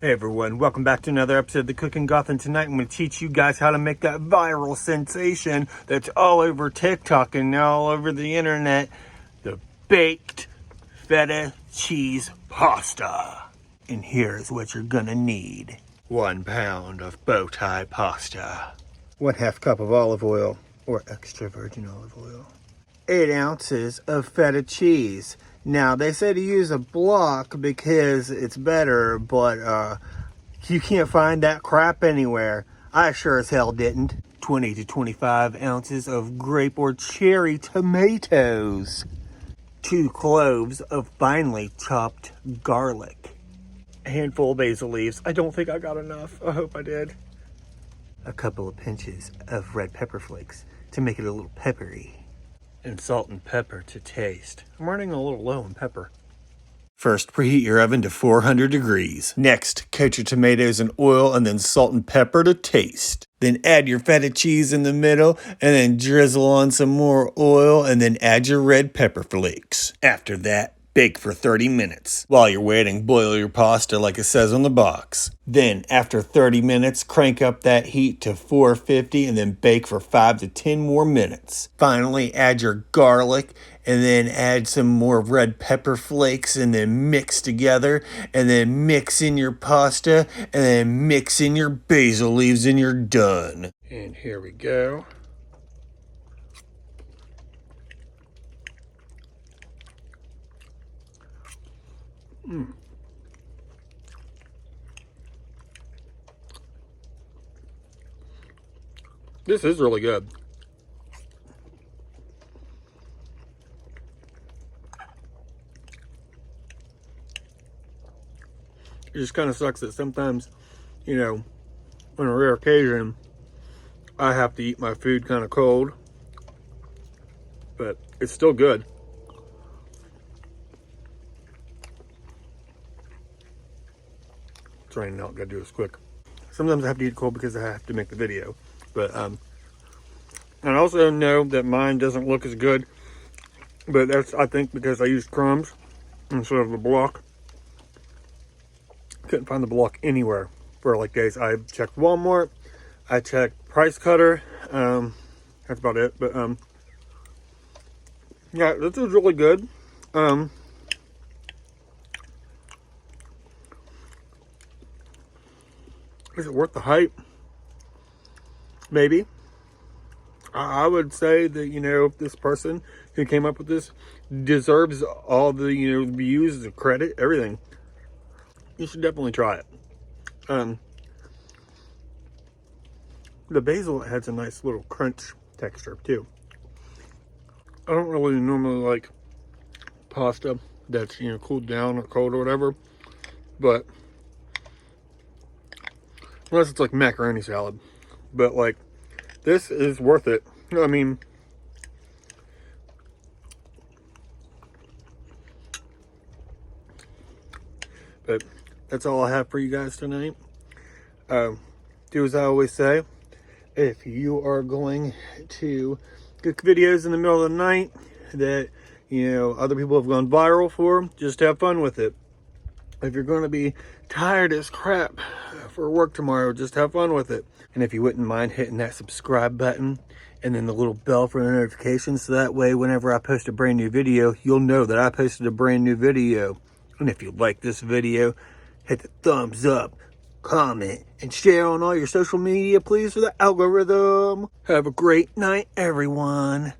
Hey everyone, welcome back to another episode of the Cooking Goth, and tonight I'm going to teach you guys how to make that viral sensation that's all over TikTok and now all over the internet, the baked feta cheese pasta. And here's what you're going to need. 1 pound of bow tie pasta. 1/2 cup of olive oil or extra virgin olive oil. 8 ounces of feta cheese. Now, they say to use a block because it's better, but you can't find that crap anywhere. I sure as hell didn't. 20 to 25 ounces of grape or cherry tomatoes. 2 cloves of finely chopped garlic. A handful of basil leaves. I don't think I got enough. I hope I did. A couple of pinches of red pepper flakes to make it a little peppery. And salt and pepper to taste. I'm running a little low on pepper. First, preheat your oven to 400 degrees. Next, coat your tomatoes in oil and then salt and pepper to taste. Then add your feta cheese in the middle and then drizzle on some more oil and then add your red pepper flakes. After that, bake for 30 minutes. While you're waiting, boil your pasta like it says on the box. Then, after 30 minutes, crank up that heat to 450 and then bake for 5 to 10 more minutes. Finally, add your garlic and then add some more red pepper flakes and then mix together and then mix in your pasta and then mix in your basil leaves and you're done. And here we go. This is really good. It just kind of sucks that sometimes, you know, on a rare occasion, I have to eat my food kind of cold. But it's still good. It's raining out, gotta do this quick. Sometimes I have to eat cold because I have to make the video. But and I also know that mine doesn't look as good, but that's, I think, because I used crumbs instead of the block. Couldn't find the block anywhere for like days. I checked Walmart, I checked Price Cutter, that's about it. But yeah, this is really good. Is it worth the hype? Maybe. I would say that, you know, this person who came up with this deserves all the, you know, views, the credit, everything. You should definitely try it. The basil has a nice little crunch texture too. I don't really normally like pasta that's, you know, cooled down or cold or whatever, but unless it's like macaroni salad. But like, this is worth it. I mean, but that's all I have for you guys tonight. Do as I always say, if you are going to cook videos in the middle of the night that, you know, other people have gone viral for, just have fun with it. If you're going to be tired as crap for work tomorrow, just have fun with it. And if you wouldn't mind hitting that subscribe button and then the little bell for the notifications, so that way whenever I post a brand new video, you'll know that I posted a brand new video. And if you like this video, hit the thumbs up, comment, and share on all your social media, please, for the algorithm. Have a great night, everyone.